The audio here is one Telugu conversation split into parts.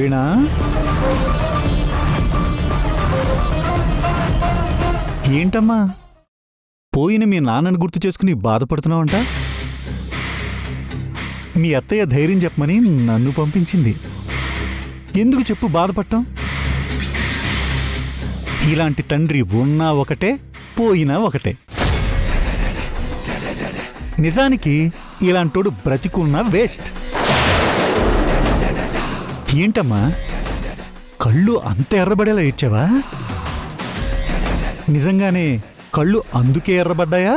వీణా, ఏంటమ్మా పోయిన మీ నాన్నని గుర్తు చేసుకుని బాధపడుతున్నావంట? మీ అత్తయ్య ధైర్యం చెప్పమని నన్ను పంపించింది. ఎందుకు చెప్పు బాధపడటం? ఇలాంటి తండ్రి ఉన్నా ఒకటే, పోయినా ఒకటే. నిజానికి ఇలాంటోడు బ్రతికున్నా వేస్ట్. ఏంటమ్మా కళ్ళు అంత ఎర్రబడేలా ఇచ్చావా? నిజంగానే కళ్ళు అందుకే ఎర్రబడ్డాయా,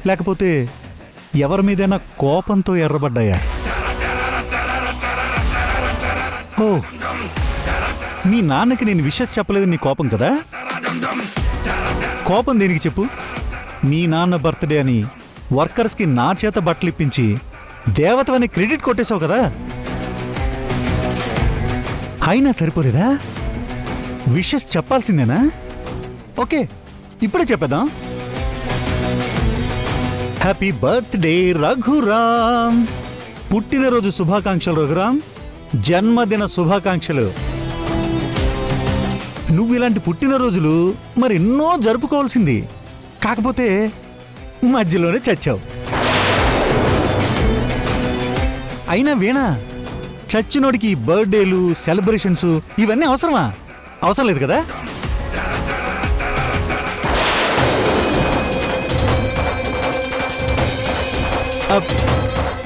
లేకపోతే ఎవరి మీదైనా కోపంతో ఎర్రబడ్డాయా? ఓ, మీ నాన్నకి నేను విషయం చెప్పలేదు నీ కోపం కదా? కోపం దేనికి చెప్పు? మీ నాన్న బర్త్డే అని వర్కర్స్కి నా చేత బట్టలు ఇప్పించి దేవతవని క్రెడిట్ కొట్టేశావు కదా? అయినా సరిపోలేదా? విషెస్ చెప్పాల్సిందేనా? ఓకే, ఇప్పుడే చెప్పేద్దాం. Happy birthday Raghuram. పుట్టినరోజు శుభాకాంక్షలు రఘురామ్. జన్మదిన శుభాకాంక్షలు. నువ్వు ఇలాంటి పుట్టినరోజులు మరెన్నో జరుపుకోవాల్సింది, కాకపోతే మధ్యలోనే చచ్చావు. అయినా వీణా, చచ్చినోడికి బర్త్డేలు సెలబ్రేషన్స్ ఇవన్నీ అవసరమా? అవసరం లేదు కదా?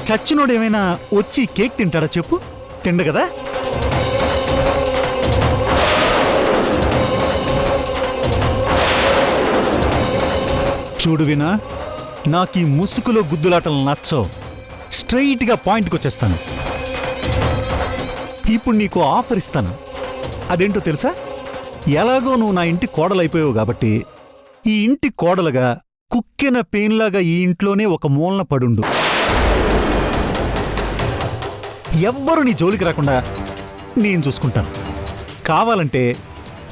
చచ్చినోడు ఏమైనా వచ్చి కేక్ తింటాడా చెప్పు? తిండు కదా? చూడు వినా, నాకు ఈ ముసుగులో గుద్దులాటలు నచ్చవు. స్ట్రైట్గా పాయింట్కి వచ్చేస్తాను. ఇప్పుడు నీకు ఆఫర్ ఇస్తాను. అదేంటో తెలుసా? ఎలాగో నువ్వు నా ఇంటి కోడలైపోయావు కాబట్టి ఈ ఇంటి కోడలుగా కుక్కిన పెయిన్లాగా ఈ ఇంట్లోనే ఒక మూలన పడుండు. ఎవ్వరు నీ జోలికి రాకుండా నేను చూసుకుంటాను. కావాలంటే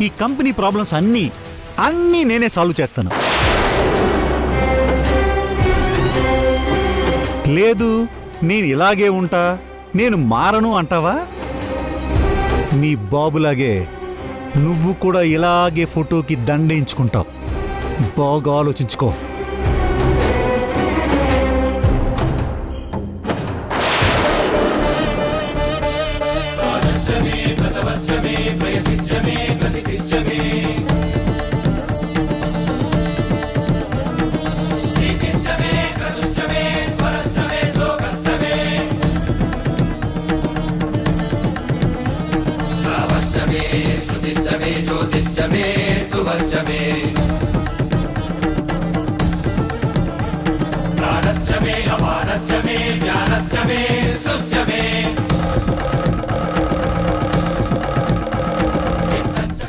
ఈ కంపెనీ ప్రాబ్లమ్స్ అన్నీ నేనే సాల్వ్ చేస్తాను. లేదు నేను ఇలాగే ఉంటా, నేను మారను అంటావా? నీ బాబులాగే నువ్వు కూడా ఇలాగే ఫోటోకి దండేయించుకుంటావు. బాగా ఆలోచించుకో.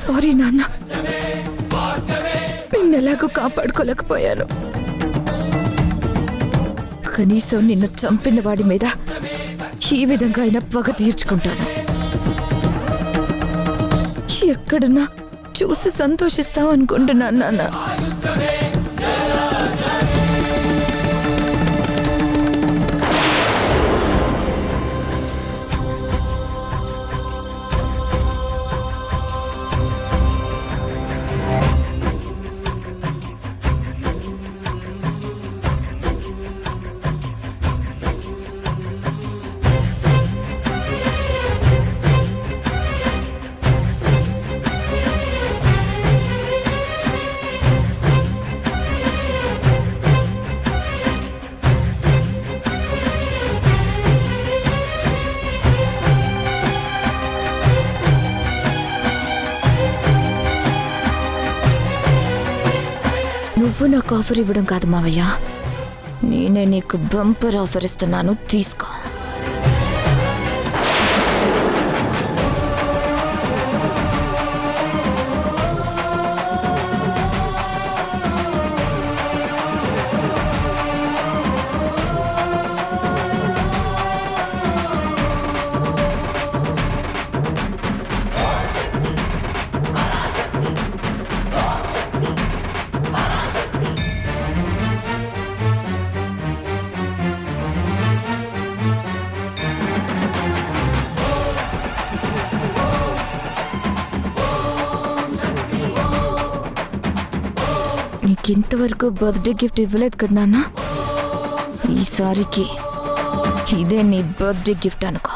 సారీ నాన్న, నిన్నెలాగో కాపాడుకోలేకపోయాను. కనీసం నిన్ను చంపిన వాడి మీద ఈ విధంగా అయినా పగ తీర్చుకుంటాను. ఎక్కడున్నా చూసి సంతోషిస్తావు అనుకుంటున్నాను నాన్న. నువ్వు నాకు ఆఫర్ ఇవ్వడం కాదు మావయ్య, నేనే నీకు బంపర్ ఆఫర్ ఇస్తున్నాను, తీసుకో. నాకింతవరకు బర్త్డే గిఫ్ట్ ఇవ్వలేదు కదా నాన్న. ఈసారికి ఇదే నీ బర్త్డే గిఫ్ట్ అనుకో.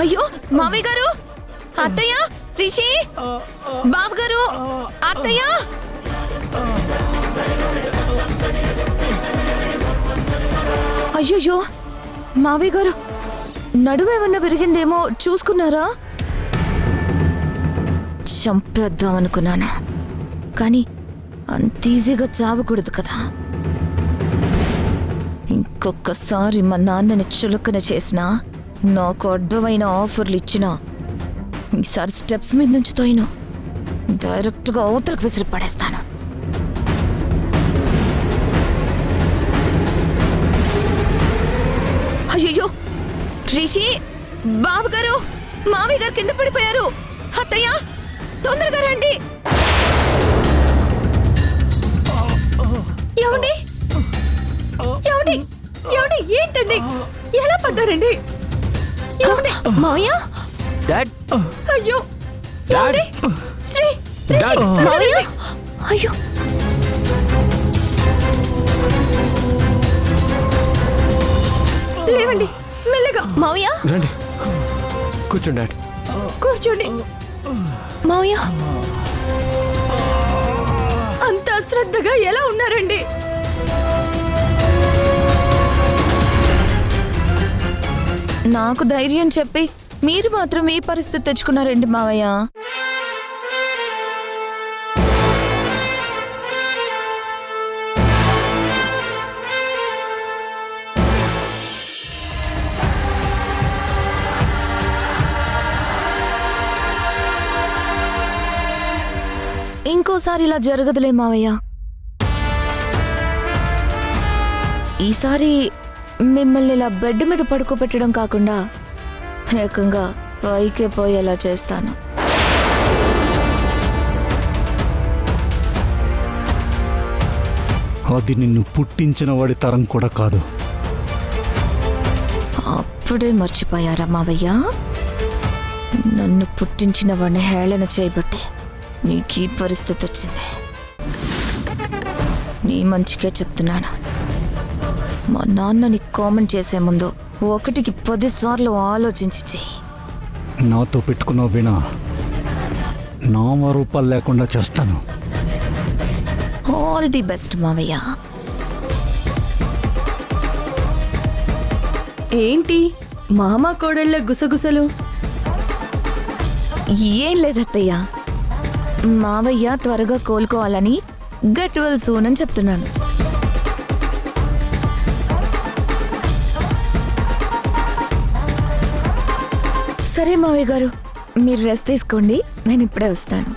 అయ్యో మావయ్య గారు, అత్తయ్య, రిషి, బాబు గారు, అత్తయ్య. అయ్యో మావయ్య గారు, నడుమేమన్నా విరిగిందేమో చూసుకున్నారా? చంపేద్దామనుకున్నాను, కానీ అంత ఈజీగా చావకూడదు కదా. ఇంకొకసారి మా నాన్నని చులకన చేసినా, నాకు అడ్డమైన ఆఫర్లు ఇచ్చినా ఈసారి స్టెప్స్ మీద నుంచి తోయను, డైరెక్ట్గా అవతలకు విసిరి పడేస్తాను. అయ్యో రిషి, బాబు గారు, మామయ్య గారు కింద పడిపోయారు. అత్తయ్య తొందరగా రండి. ఏమండి ఏమండి ఏమండి, ఏంటండి ఎలా పడ్డారండి? ఏమండి మామయ్య, డాడ్, అయ్యో డాడ్, ఏమండి? శ్రీ, రిషి, డాడ్. మామయ్య, అయ్యో లేవండి మెల్లగా. మామయ్య రండి, కూర్చోండి డాడ్. కూర్చోండి. మావయ్య అంత అశ్రద్ధగా ఎలా ఉన్నారండి? నాకు ధైర్యం చెప్పి మీరు మాత్రం ఈ పరిస్థితి తెచ్చుకున్నారండి మావయ్య. ఇంకోసారి ఇలా జరగదులే మావయ్య. ఈసారి మిమ్మల్ని ఇలా బెడ్ మీద పడుకోబెట్టడం కాకుండా ఏకంగా పైకే పోయేలా చేస్తాను. అది నిన్ను పుట్టించిన వాడి తరం కూడా కాదు. అప్పుడే మర్చిపోయారా మావయ్య? నన్ను పుట్టించిన వాడిని హేళన చేయబట్టే నీకు ఈ పరిస్థితి వచ్చింది. నీ మంచికే చెప్తున్నాను. మా నాన్నని కామెంట్ చేసే ముందు 1కి 10 సార్లు ఆలోచించి చెయ్యి. నాతో పెట్టుకున్న వినా నామరూపాలు లేకుండా చేస్తాను. ఆల్ ది బెస్ట్ మావయ్య. ఏంటి మామ కోడళ్ళ గుసగుసలు? ఏం లేదత్తయ్య, మావయ్య త్వరగా కోలుకోవాలని గెట్ వెల్ సూన్ అని చెప్తున్నాను. సరే మావయ్య గారు, మీరు రెస్ట్ తీసుకోండి, నేను ఇప్పుడే వస్తాను.